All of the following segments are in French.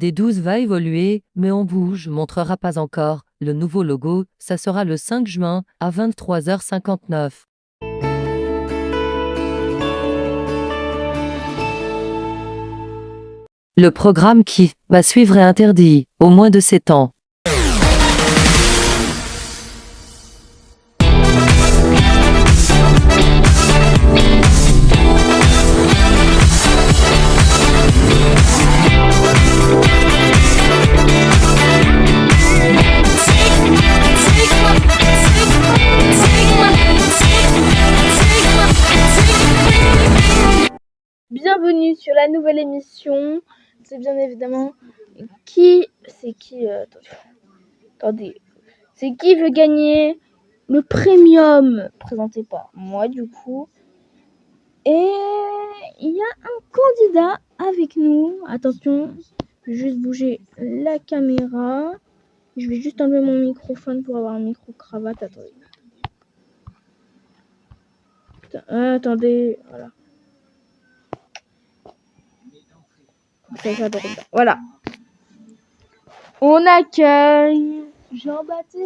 D12 va évoluer, mais on bouge, montrera pas encore. Le nouveau logo, ça sera le 5 juin, à 23h59. Le programme qui va suivre est interdit, au moins de 7 ans. Bienvenue sur la nouvelle émission. C'est bien évidemment Attendez. C'est qui veut gagner le premium présenté par moi du coup. Et il y a un candidat avec nous. Attention, je vais juste bouger la caméra. Je vais juste enlever mon microphone pour avoir un micro-cravate. Attendez, voilà. Voilà. On accueille Jean-Baptiste.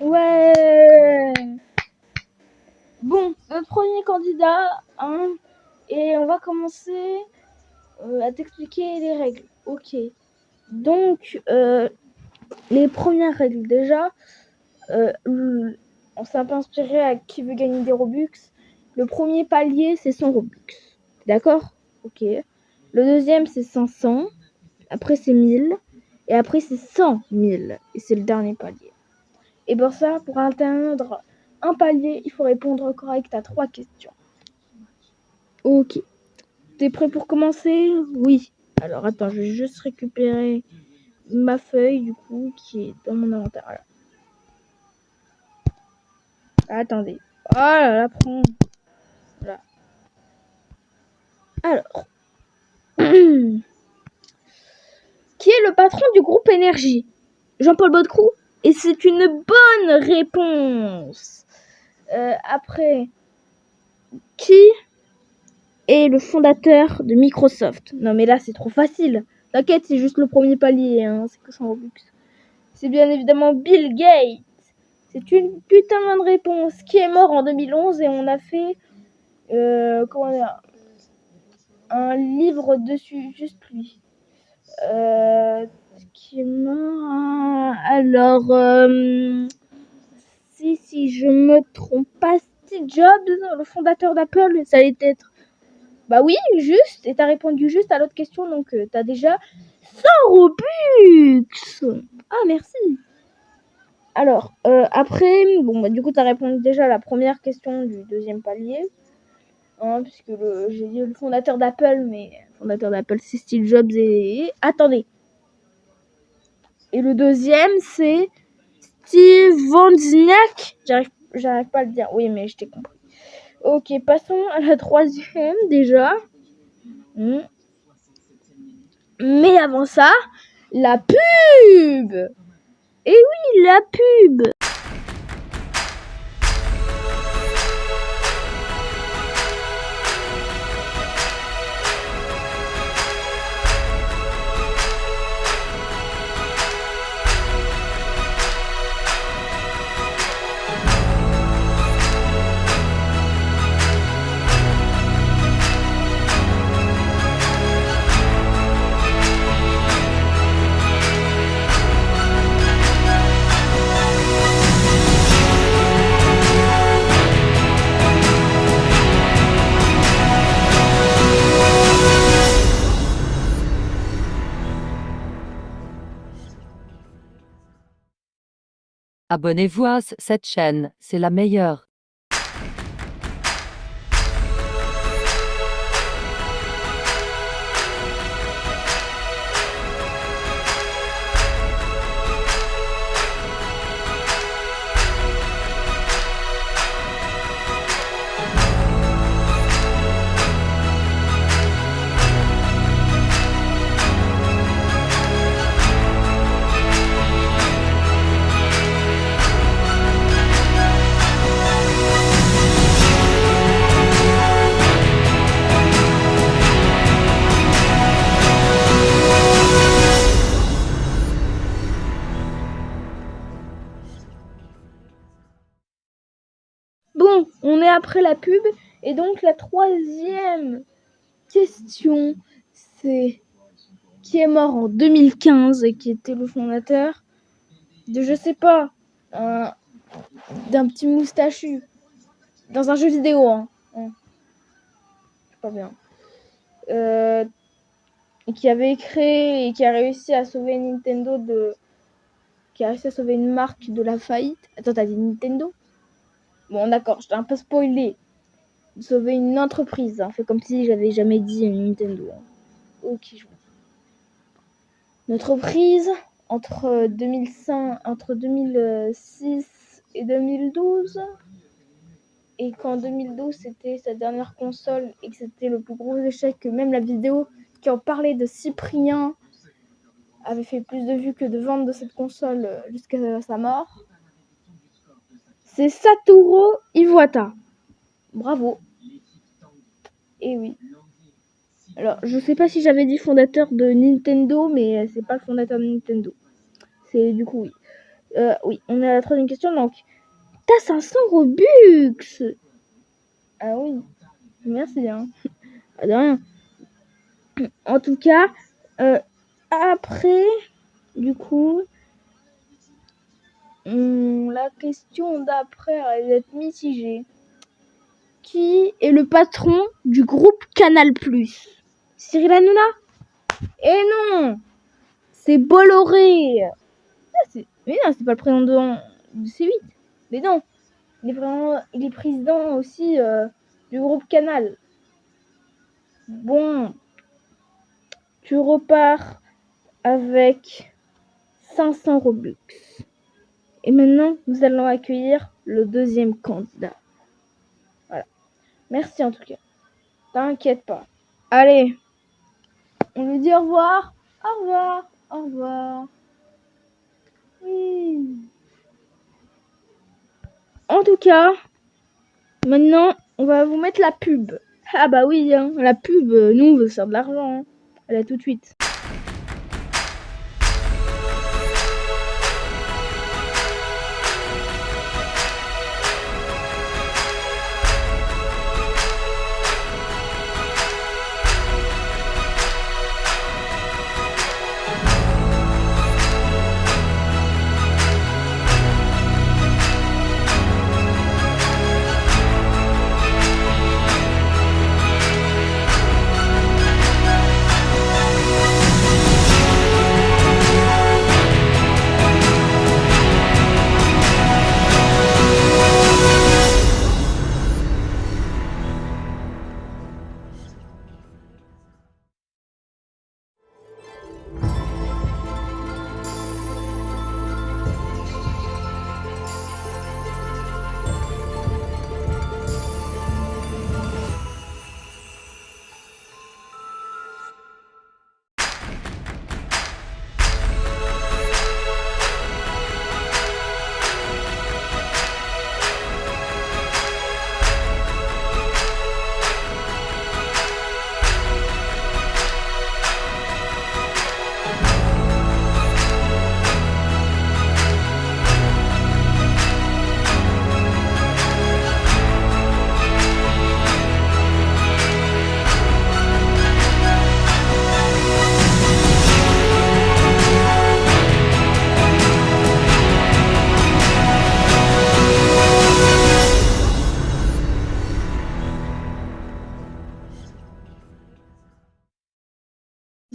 Ouais. Bon, notre premier candidat, et on va commencer à t'expliquer les règles. Ok. Donc, les premières règles déjà, on s'est un peu inspiré à qui veut gagner des Robux. Le premier palier, c'est 100 Robux. D'accord? Ok. Le deuxième, c'est 500. Après, c'est 1000. Et après, c'est 100 000. Et c'est le dernier palier. Et pour ça, pour atteindre un palier, il faut répondre correct à 3 questions. Ok. T'es prêt pour commencer? Oui. Alors, attends, je vais juste récupérer ma feuille, du coup, qui est dans mon inventaire. Voilà. Attendez. Oh là là, prends. Voilà. Alors. Qui est le patron du groupe Énergie? Jean-Paul Baudecroux? Et c'est une bonne réponse. Après, qui est le fondateur de Microsoft? Non mais là c'est trop facile. T'inquiète, c'est juste le premier palier, c'est que 100 Robux. C'est bien évidemment Bill Gates. C'est une putain de bonne réponse. Qui est mort en 2011 et on a fait un livre dessus, juste lui. Qui est mort. Alors, si je me trompe pas, Steve Jobs, le fondateur d'Apple, ça allait être. Bah oui, juste. Et t'as répondu juste à l'autre question, donc t'as déjà 100 Robux. Ah, merci. Alors, après, du coup, t'as répondu déjà à la première question du deuxième palier. Puisque j'ai dit le fondateur d'Apple, mais le fondateur d'Apple, c'est Steve Jobs et... Attendez. Et le deuxième, c'est Steve Wozniak. J'arrive pas à le dire. Oui, mais je t'ai compris. Ok, passons à la troisième, déjà. Mais avant ça, la pub. Et oui, la pub. Abonnez-vous à cette chaîne, c'est la meilleure. Bon, on est après la pub. Et donc, la troisième question, c'est qui est mort en 2015 et qui était le fondateur de, je sais pas, d'un petit moustachu dans un jeu vidéo. Pas bien. Et qui avait créé et qui a réussi à sauver Nintendo qui a réussi à sauver une marque de la faillite. Attends, t'as dit Nintendo? Bon, d'accord, je t'ai un peu spoilé. Sauver une entreprise. Fait comme si j'avais jamais dit Nintendo. Ok, je vous dis. Une entreprise entre 2006 et 2012. Et qu'en 2012, c'était sa dernière console et que c'était le plus gros échec, que même la vidéo qui en parlait de Cyprien avait fait plus de vues que de ventes de cette console jusqu'à sa mort. C'est Satoru Iwata. Bravo. Et oui. Alors, je sais pas si j'avais dit fondateur de Nintendo, mais c'est pas le fondateur de Nintendo. C'est du coup oui. Oui, on est à la troisième question, donc t'as 500 Robux. Ah oui, merci, hein. De rien. En tout cas, après, du coup, la question d'après elle va être mitigée. Qui est le patron du groupe Canal+? Cyril Hanouna? Eh non, c'est Bolloré. Mais non, c'est pas le président de C8. Mais non, il est président aussi du groupe Canal. Bon, tu repars avec 500 Robux. Et maintenant, nous allons accueillir le deuxième candidat. Voilà. Merci en tout cas. T'inquiète pas. Allez, on lui dit au revoir. Au revoir. Au revoir. Oui. En tout cas, maintenant, on va vous mettre la pub. Ah bah oui, hein, la pub, nous on veut faire de l'argent. Hein. Allez, tout de suite.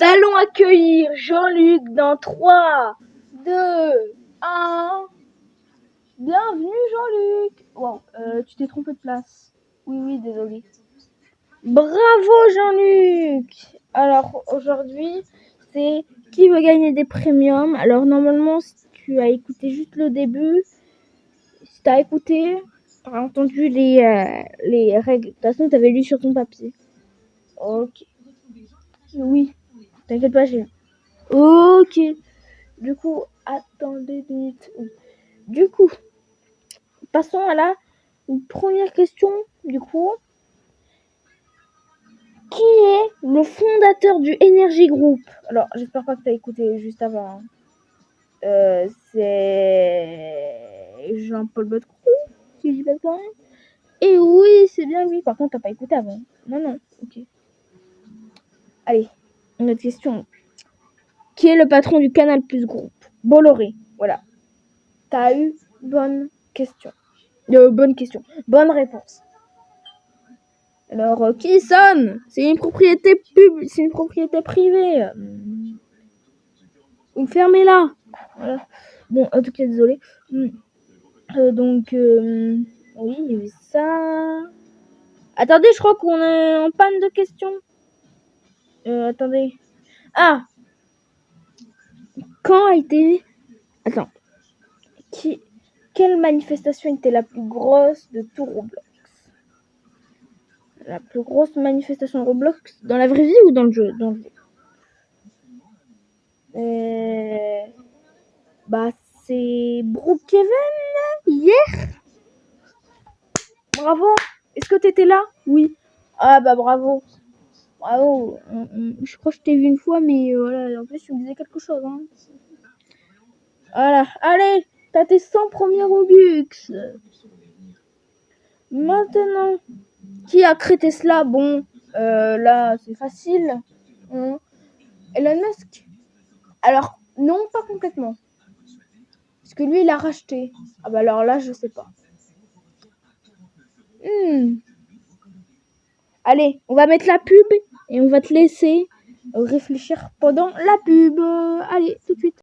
Nous allons accueillir Jean-Luc dans 3, 2, 1. Bienvenue Jean-Luc. Wow, tu t'es trompé de place. Oui, désolé. Bravo Jean-Luc. Alors aujourd'hui, c'est qui veut gagner des premiums. Alors normalement, si tu as écouté juste le début, si tu as écouté, tu as entendu les règles. De toute façon, tu avais lu sur ton papier. Ok. Oui, t'inquiète pas, j'ai. Ok. Du coup, attendez une minute. Du coup, passons à la première question. Du coup, qui est le fondateur du Energy Group? Alors, j'espère pas que t'as écouté juste avant. C'est Jean-Paul Baudecroux, si je dis pas de conneries. Et oui, c'est bien lui. Par contre, t'as pas écouté avant. Non, ok. Allez, une autre question. Qui est le patron du Canal Plus Group? Bolloré, voilà. T'as eu bonne question. Bonne question. Bonne réponse. Alors, qui sonne? C'est une propriété c'est une propriété privée. Donc fermez-la. Voilà. Bon, en tout cas, désolé. Donc, oui, il y avait ça. Attendez, je crois qu'on est en panne de questions. Attendez. Ah! Quand a été... Attends. Quelle manifestation était la plus grosse de tout Roblox? La plus grosse manifestation de Roblox dans la vraie vie ou dans le jeu? Dans le jeu. Bah, c'est Brookhaven hier. Bravo. Est-ce que t'étais là? Oui. Ah bah bravo. Bravo. Je crois que je t'ai vu une fois, mais voilà. En plus, tu me disais quelque chose. Hein. Voilà. Allez, t'as tes 100 premiers Robux. Maintenant, qui a créé Tesla? Bon, là, c'est facile. Elon Musk. Alors, non, pas complètement. Parce que lui, il a racheté. Ah bah alors là, je sais pas. Allez, on va mettre la pub et on va te laisser réfléchir pendant la pub. Allez, tout de suite.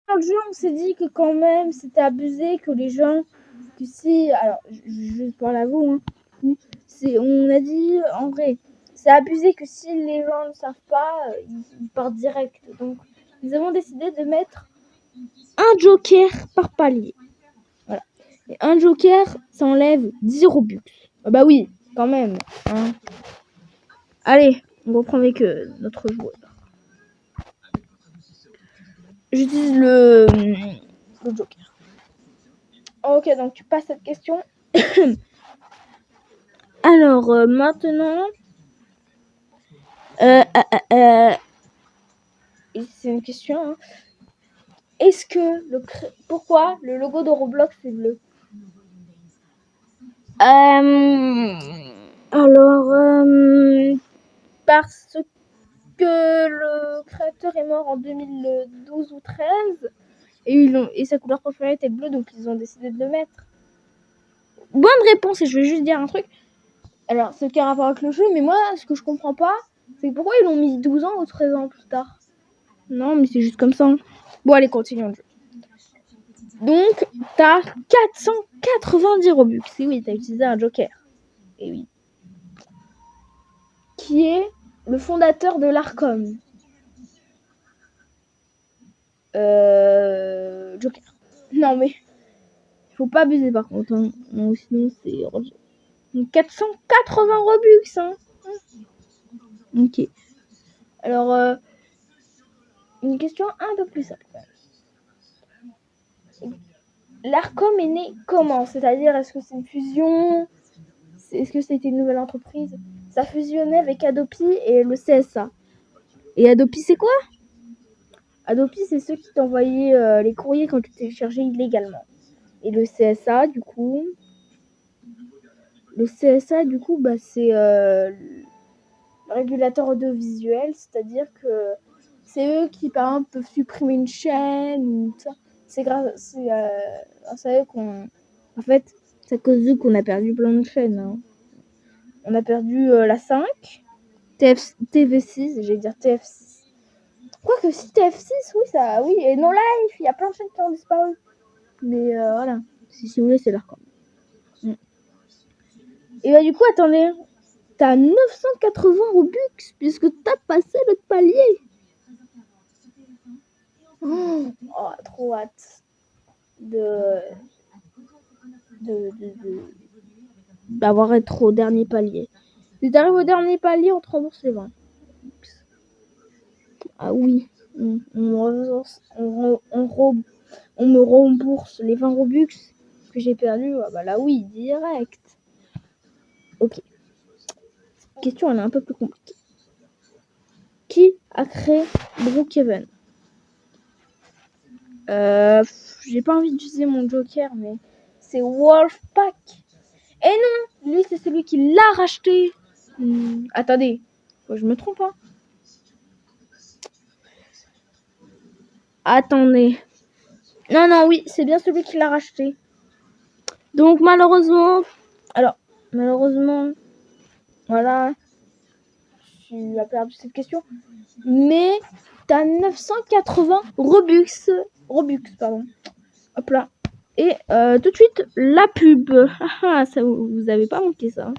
Dans le jeu, on s'est dit que quand même, c'était abusé, que les gens, que si, alors, je parle à vous, hein, on a dit, en vrai, c'est abusé que si les gens ne savent pas, ils partent direct. Donc, nous avons décidé de mettre un joker par palier. Voilà. Et un joker, ça enlève 10 Robux. Ah bah oui, quand même. Hein. Allez, on reprend avec notre joueur. J'utilise le joker. Ok, donc tu passes cette question. Alors, maintenant... c'est une question. Hein. Est-ce que pourquoi le logo de Roblox est bleu? Alors, parce que le créateur est mort en 2012 ou 13 et sa couleur préférée était bleue, donc ils ont décidé de le mettre. Bonne réponse, et je vais juste dire un truc. Alors, c'est qui a rapport avec le jeu, mais moi, ce que je comprends pas, c'est pourquoi ils l'ont mis 12 ans ou 13 ans plus tard. Non, mais c'est juste comme ça. Hein. Bon, allez, continuons le jeu. Donc, t'as 490 Robux. Et oui, t'as utilisé un joker. Et oui. Qui est le fondateur de l'Arcom. Joker. Non, mais... Faut pas abuser par contre. Hein. Non, sinon, c'est... Donc 480 Robux, hein. Ok. Alors, une question un peu plus simple. L'Arcom est né comment? C'est-à-dire, est-ce que c'est une fusion? Est-ce que c'était une nouvelle entreprise? Ça fusionnait avec Adopi et le CSA. Et Adopi, c'est quoi? Adopi, c'est ceux qui t'envoyaient les courriers quand tu téléchargeais illégalement. Et le CSA, du coup... c'est le régulateur audiovisuel, c'est-à-dire que c'est eux qui, par exemple, peuvent supprimer une chaîne ou tout ça. C'est grâce à eux qu'on... En fait, c'est à cause d'eux qu'on a perdu plein de chaînes. Hein. On a perdu la 5, TV6, j'allais dire TF6. Quoique si TF6, oui, et No Life, il y a plein de chaînes qui ont disparu. Mais voilà, si vous voulez, c'est leur camp. Et bah du coup, attendez, t'as 980 Robux puisque t'as passé le palier. Oh, trop hâte d'avoir être au dernier palier. Si t'arrives au dernier palier, on te rembourse les 20. Ah oui, on me rembourse les 20 Robux que j'ai perdu. Ah bah là oui, direct. Ok. Cette question, elle est un peu plus compliquée. Qui a créé Brookhaven? J'ai pas envie d'utiliser mon joker, mais c'est Wolfpack. Et non, lui c'est celui qui l'a racheté. Attendez, je me trompe pas. Attendez. Non, oui, c'est bien celui qui l'a racheté. Donc malheureusement, voilà, tu as perdu cette question. Mais t'as 980 Robux, pardon. Hop là. Et tout de suite, la pub. Ça, vous avez pas manqué ça.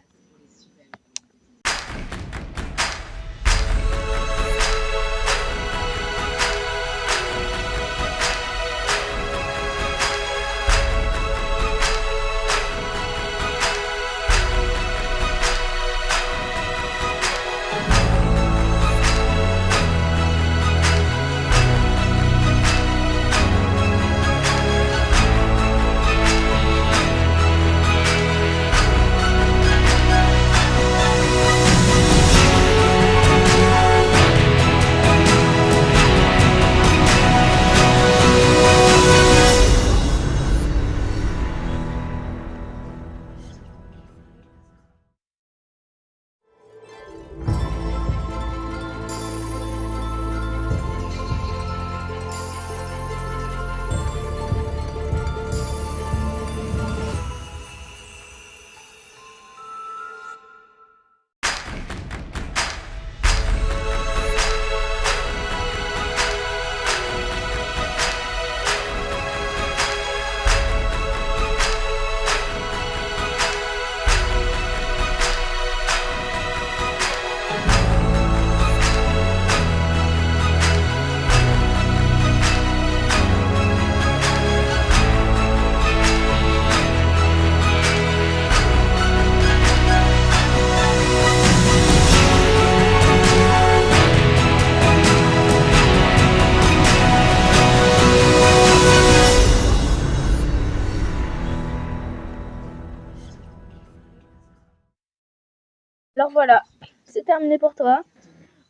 Alors voilà, c'est terminé pour toi.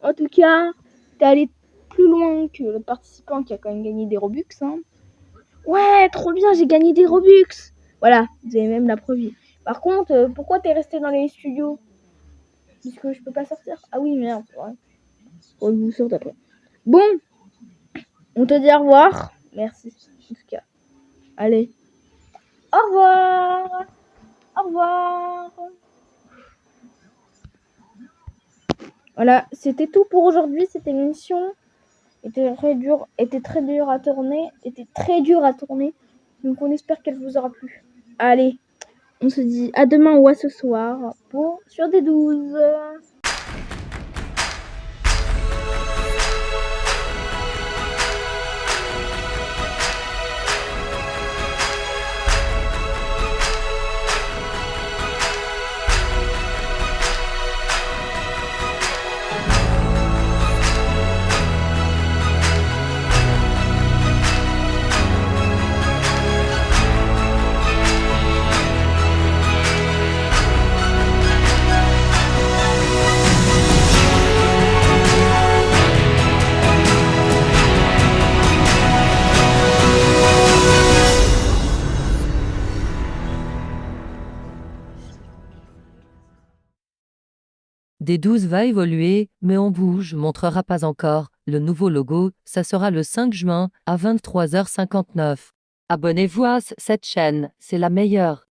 En tout cas, t'es allé plus loin que le participant qui a quand même gagné des Robux. Hein. Ouais, trop bien, j'ai gagné des Robux. Voilà, vous avez même la preuve. Par contre, pourquoi t'es resté dans les studios? Puisque je peux pas sortir. Ah oui, merde. Ouais. Oh, je vous sors après. Bon, on te dit au revoir. Merci, en tout cas. Allez. Au revoir. Au revoir. Voilà, c'était tout pour aujourd'hui. Cette émission était très dure à tourner. Donc on espère qu'elle vous aura plu. Allez, on se dit à demain ou à ce soir sur D12. D12 va évoluer, mais on bouge, montrera pas encore. Le nouveau logo, ça sera le 5 juin, à 23h59. Abonnez-vous à cette chaîne, c'est la meilleure.